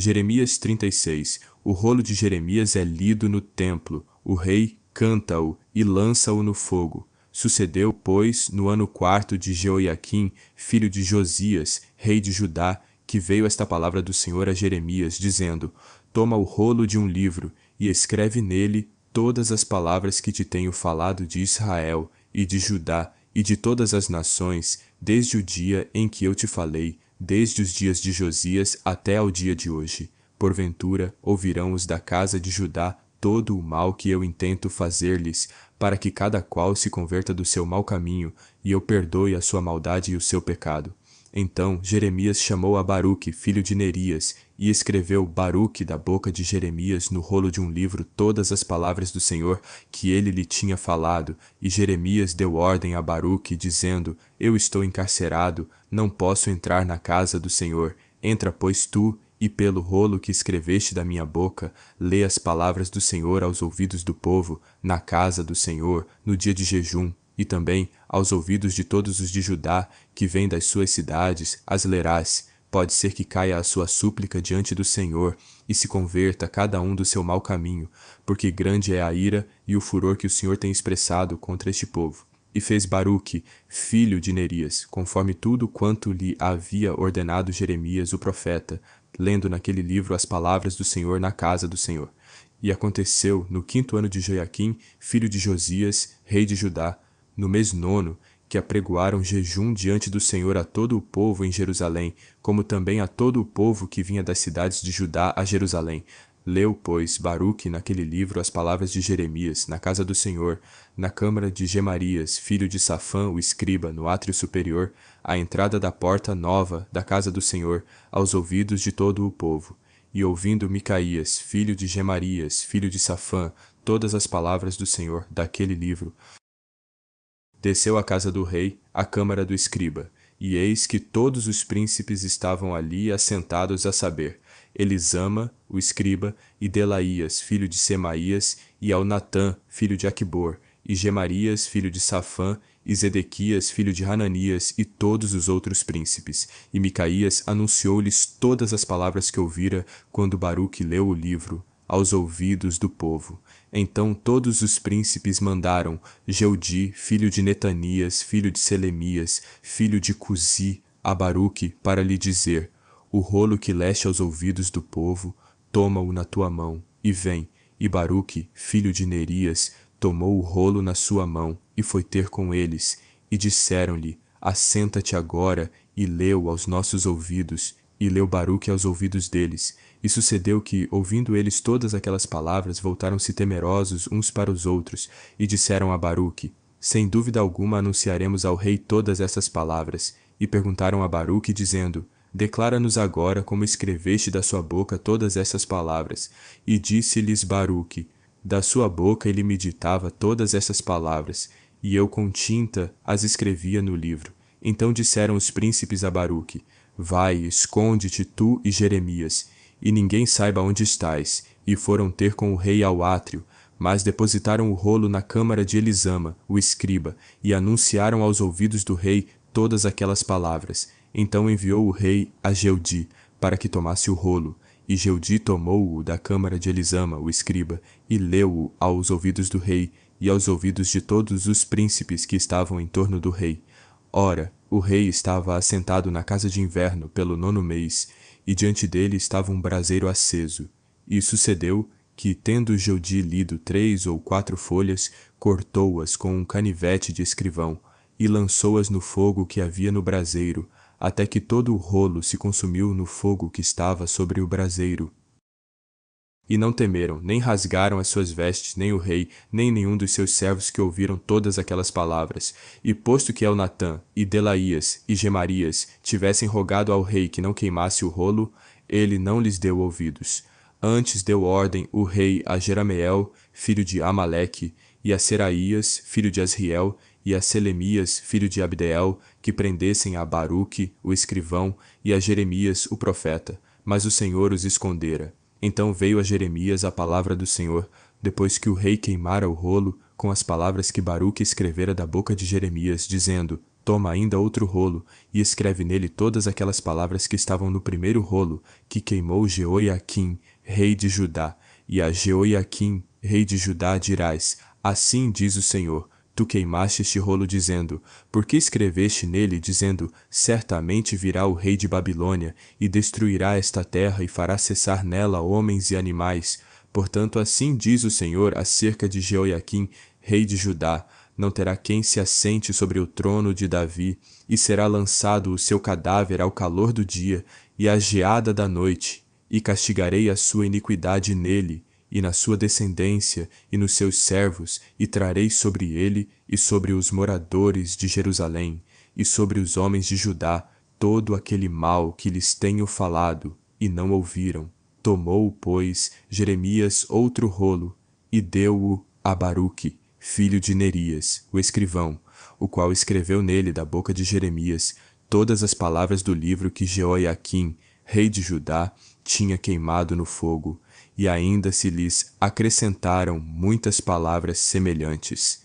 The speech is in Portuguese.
Jeremias 36. O rolo de Jeremias é lido no templo. O rei canta-o e lança-o no fogo. Sucedeu, pois, no ano 4 de Jeoiaquim, filho de Josias, rei de Judá, que veio esta palavra do Senhor a Jeremias, dizendo: Toma o rolo de um livro e escreve nele todas as palavras que te tenho falado de Israel e de Judá e de todas as nações, desde o dia em que eu te falei, desde os dias de Josias até ao dia de hoje. Porventura ouvirão os da casa de Judá todo o mal que eu intento fazer-lhes, para que cada qual se converta do seu mau caminho, e eu perdoe a sua maldade e o seu pecado. Então Jeremias chamou a Baruque, filho de Nerias, e escreveu Baruque da boca de Jeremias no rolo de um livro todas as palavras do Senhor que ele lhe tinha falado, e Jeremias deu ordem a Baruque, dizendo: Eu estou encarcerado, não posso entrar na casa do Senhor. Entra, pois, tu, e pelo rolo que escreveste da minha boca, lê as palavras do Senhor aos ouvidos do povo, na casa do Senhor, no dia de jejum, e também aos ouvidos de todos os de Judá, que vêm das suas cidades, as lerás. Pode ser que caia a sua súplica diante do Senhor, e se converta cada um do seu mau caminho, porque grande é a ira e o furor que o Senhor tem expressado contra este povo. E fez Baruque, filho de Nerias, conforme tudo quanto lhe havia ordenado Jeremias o profeta, lendo naquele livro as palavras do Senhor na casa do Senhor. E aconteceu, no 5º ano de Joiaquim, filho de Josias, rei de Judá, no mês 9º, que apregoaram jejum diante do Senhor a todo o povo em Jerusalém, como também a todo o povo que vinha das cidades de Judá a Jerusalém. Leu, pois, Baruque naquele livro as palavras de Jeremias, na casa do Senhor, na câmara de Gemarias, filho de Safã, o escriba, no átrio superior, à entrada da porta nova da casa do Senhor, aos ouvidos de todo o povo. E ouvindo Micaías, filho de Gemarias, filho de Safã, todas as palavras do Senhor daquele livro, desceu à casa do rei, à câmara do escriba, e eis que todos os príncipes estavam ali assentados, a saber, Elisama, o escriba, e Delaías, filho de Semaías, e Elnatã, filho de Aquibor, e Gemarias, filho de Safã, e Zedequias, filho de Hananias, e todos os outros príncipes. E Micaías anunciou-lhes todas as palavras que ouvira quando Baruque leu o livro aos ouvidos do povo. Então todos os príncipes mandaram Jeudi, filho de Netanias, filho de Selemias, filho de Cusi, a Baruque, para lhe dizer: O rolo que leste aos ouvidos do povo, toma-o na tua mão, e vem. E Baruque, filho de Nerias, tomou o rolo na sua mão, e foi ter com eles, e disseram-lhe: Assenta-te agora, e leu aos nossos ouvidos. E leu Baruque aos ouvidos deles. E sucedeu que, ouvindo eles todas aquelas palavras, voltaram-se temerosos uns para os outros, e disseram a Baruque: Sem dúvida alguma anunciaremos ao rei todas essas palavras. E perguntaram a Baruque, dizendo: Declara-nos agora como escreveste da sua boca todas essas palavras. E disse-lhes Baruque: Da sua boca ele me ditava todas essas palavras, e eu com tinta as escrevia no livro. Então disseram os príncipes a Baruque: Vai, esconde-te tu e Jeremias, e ninguém saiba onde estás. E foram ter com o rei ao átrio, mas depositaram o rolo na câmara de Elisama, o escriba, e anunciaram aos ouvidos do rei todas aquelas palavras. Então enviou o rei a Jeudi, para que tomasse o rolo. E Jeudi tomou-o da câmara de Elisama, o escriba, e leu-o aos ouvidos do rei, e aos ouvidos de todos os príncipes que estavam em torno do rei. Ora, o rei estava assentado na casa de inverno pelo 9º mês, e diante dele estava um braseiro aceso. E sucedeu que, tendo Jeudi lido 3 ou 4 folhas, cortou-as com um canivete de escrivão, e lançou-as no fogo que havia no braseiro, até que todo o rolo se consumiu no fogo que estava sobre o braseiro. E não temeram, nem rasgaram as suas vestes, nem o rei, nem nenhum dos seus servos que ouviram todas aquelas palavras. E posto que Elnatã, e Delaías, e Gemarias tivessem rogado ao rei que não queimasse o rolo, ele não lhes deu ouvidos. Antes deu ordem o rei a Jerameel, filho de Amaleque, e a Seraías, filho de Asriel, e a Selemias, filho de Abdeel, que prendessem a Baruque, o escrivão, e a Jeremias, o profeta. Mas o Senhor os escondera. Então veio a Jeremias a palavra do Senhor, depois que o rei queimara o rolo, com as palavras que Baruque escrevera da boca de Jeremias, dizendo: toma ainda outro rolo, e escreve nele todas aquelas palavras que estavam no primeiro rolo, que queimou Jeoiaquim, rei de Judá. E a Jeoiaquim, rei de Judá, dirás: assim diz o Senhor, tu queimaste este rolo dizendo, por que escreveste nele dizendo, certamente virá o rei de Babilônia, e destruirá esta terra e fará cessar nela homens e animais. Portanto, assim diz o Senhor acerca de Jeoiaquim, rei de Judá: não terá quem se assente sobre o trono de Davi, e será lançado o seu cadáver ao calor do dia e à geada da noite, e castigarei a sua iniquidade nele, e na sua descendência, e nos seus servos, e trarei sobre ele e sobre os moradores de Jerusalém, e sobre os homens de Judá, todo aquele mal que lhes tenho falado, e não ouviram. Tomou, pois, Jeremias outro rolo, e deu-o a Baruque, filho de Nerias, o escrivão, o qual escreveu nele da boca de Jeremias todas as palavras do livro que Jeoiaquim, rei de Judá, tinha queimado no fogo, e ainda se lhes acrescentaram muitas palavras semelhantes.